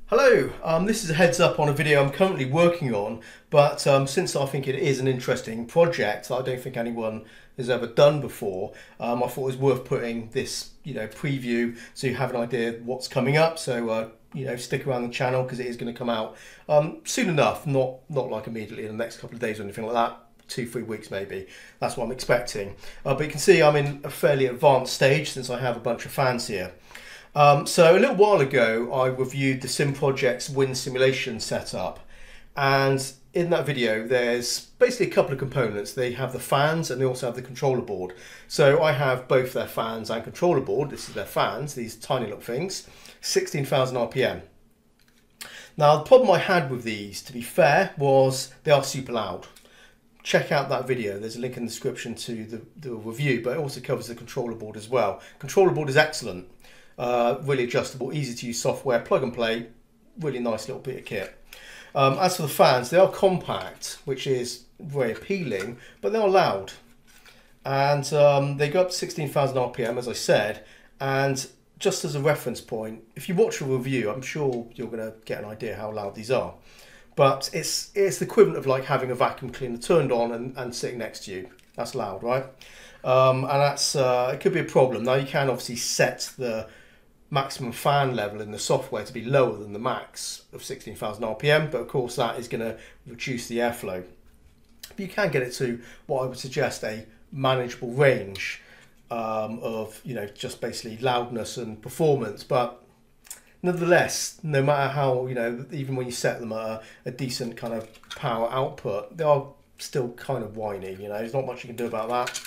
Hello, this is a heads up on a video I'm currently working on, but since I think it is an interesting project that I don't think anyone has ever done before, I thought it was worth putting this, preview so you have an idea what's coming up. So stick around the channel because it is going to come out soon enough, not like immediately in the next couple of days or anything like that. 2-3 weeks maybe. That's what I'm expecting. But you can see I'm in a fairly advanced stage since I have a bunch of fans here. So a little while ago I reviewed the SimProject's wind simulation setup, and in that video there's basically a couple of components. They have the fans and they also have the controller board. So I have both their fans and controller board. This is their fans, these tiny little things, 16,000 RPM. Now the problem I had with these, to be fair, was they are super loud. Check out that video, there's a link in the description to the review, but it also covers the controller board as well. Controller board is excellent. Really adjustable, easy to use software, plug and play, really nice little bit of kit. As for the fans, they are compact, which is very appealing, but they are loud. And they go up to 16,000 RPM, as I said, and just as a reference point, if you watch a review, I'm sure you're going to get an idea how loud these are. But it's the equivalent of like having a vacuum cleaner turned on and sitting next to you. That's loud, right? And that's it could be a problem. Now you can obviously set the maximum fan level in the software to be lower than the max of 16,000 RPM, but of course that is going to reduce the airflow. But you can get it to what I would suggest a manageable range of just basically loudness and performance. But nevertheless, no matter how, even when you set them at a decent kind of power output, they are still kind of whiny, there's not much you can do about that.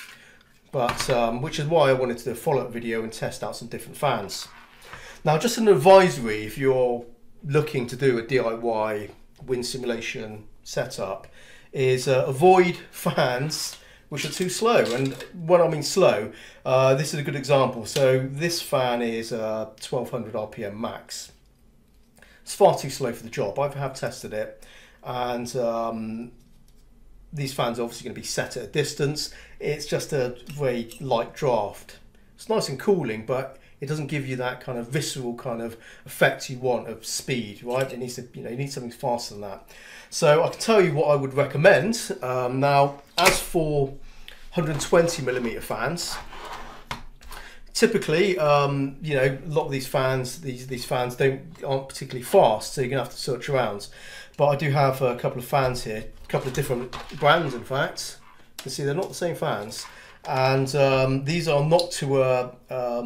But which is why I wanted to do a follow-up video and test out some different fans. Now, just an advisory, if you're looking to do a DIY wind simulation setup, is avoid fans which are too slow. And when I mean slow, this is a good example. So this fan is 1200 RPM max. It's far too slow for the job. I have tested it, and these fans are obviously going to be set at a distance. It's just a very light draft. It's nice and cooling, but it doesn't give you that kind of visceral kind of effect you want of speed, right? It needs to, you need something faster than that. So I can tell you what I would recommend. Now, as for 120mm fans, typically, a lot of these fans, these fans aren't particularly fast, so you're gonna have to search around. But I do have a couple of fans here, a couple of different brands, in fact. You can see they're not the same fans. And these are Noctua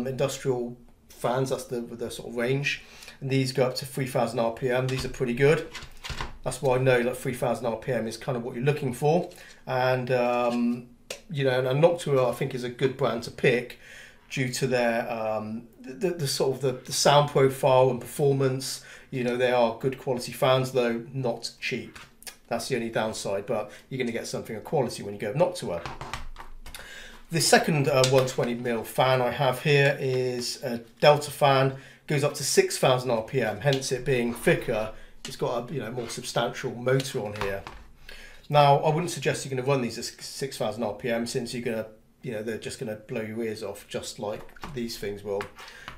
industrial fans, that's the sort of range. And these go up to 3000 RPM. These are pretty good. That's why I know that 3000 RPM is kind of what you're looking for. And, and Noctua, I think, is a good brand to pick due to their the sort of the sound profile and performance. They are good quality fans, though not cheap. That's the only downside, but you're going to get something of quality when you go Noctua. The second 120mm fan I have here is a Delta fan, goes up to 6000 RPM, hence it being thicker. It's got a more substantial motor on here. Now, I wouldn't suggest you're going to run these at 6000 RPM since you're going to, they're just going to blow your ears off just like these things will.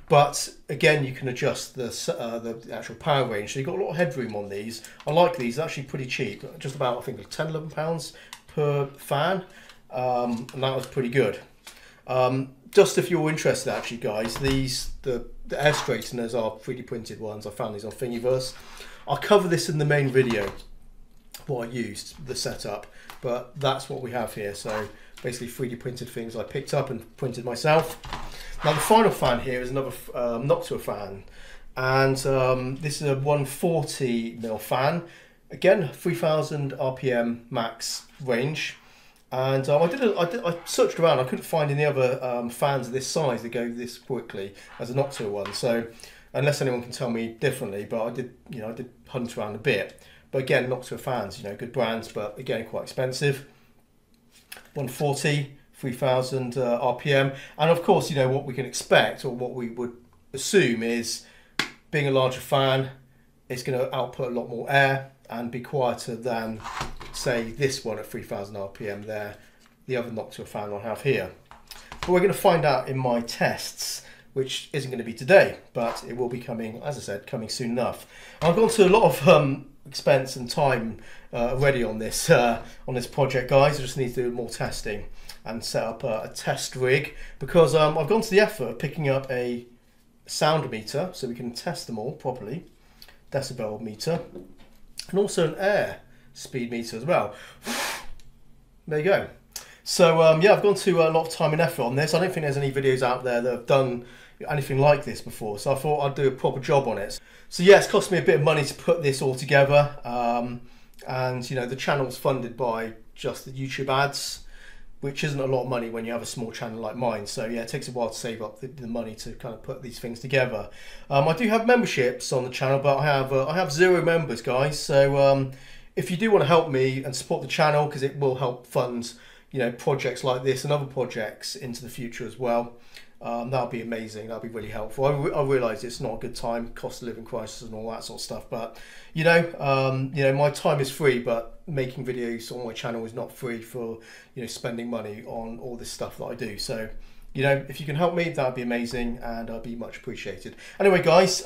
But again, you can adjust the actual power range, so you've got a lot of headroom on these. I like these, they're actually pretty cheap, just about I think £10–11 per fan. And that was pretty good. Just if you're interested, actually, guys, the air straighteners are 3D printed ones. I found these on Thingiverse. I'll cover this in the main video, what I used, the setup, but that's what we have here. So basically 3D printed things I picked up and printed myself. Now the final fan here is another Noctua fan, and this is a 140mm fan. Again, 3000 RPM max range. And I searched around. I couldn't find any other fans of this size that go this quickly as a Noctua one. So unless anyone can tell me differently, but I did hunt around a bit. But again, Noctua fans, good brands, but again quite expensive. 140, 3000 RPM, and of course, what we can expect, or what we would assume, is being a larger fan, it's going to output a lot more air and be quieter than, say, this one at 3000 RPM there, the other Noctua fan I have here. But we're going to find out in my tests which isn't going to be today, but it will be coming, as I said, coming soon enough. I've gone to a lot of expense and time already on this project, guys. I just need to do more testing and set up a test rig, because I've gone to the effort of picking up a sound meter so we can test them all properly, decibel meter, and also an air speed meter as well. There you go. So yeah, I've gone to a lot of time and effort on this. I don't think there's any videos out there that have done anything like this before, so I thought I'd do a proper job on it. So yeah, it's cost me a bit of money to put this all together, and you know, the channel's funded by just the YouTube ads, which isn't a lot of money when you have a small channel like mine. So yeah, it takes a while to save up the money to kind of put these things together. I do have memberships on the channel, but I have 0 members, guys. So if you do want to help me and support the channel, because it will help fund, you know, projects like this and other projects into the future as well, that'll be amazing. That'll be really helpful. I realise it's not a good time, cost of living crisis and all that sort of stuff, but you know, my time is free, but making videos on my channel is not free for, you know, spending money on all this stuff that I do. So, you know, if you can help me, that'd be amazing, and I'd be much appreciated. Anyway, guys,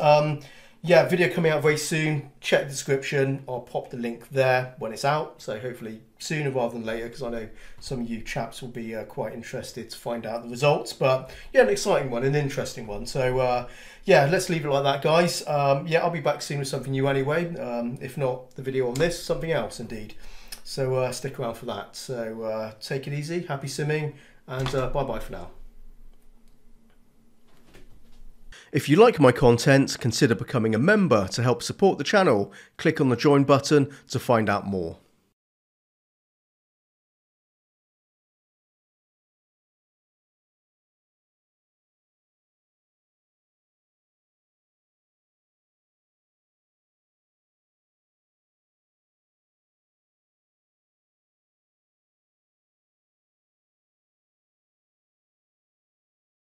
yeah, video coming out very soon. Check the description. I'll pop the link there when it's out. So hopefully sooner rather than later, because I know some of you chaps will be quite interested to find out the results. But yeah, an exciting one, an interesting one. So yeah, let's leave it like that, guys. Yeah, I'll be back soon with something new anyway. If not the video on this, something else indeed. So stick around for that. So take it easy, happy simming, and bye-bye for now. If you like my content, consider becoming a member to help support the channel. Click on the join button to find out more.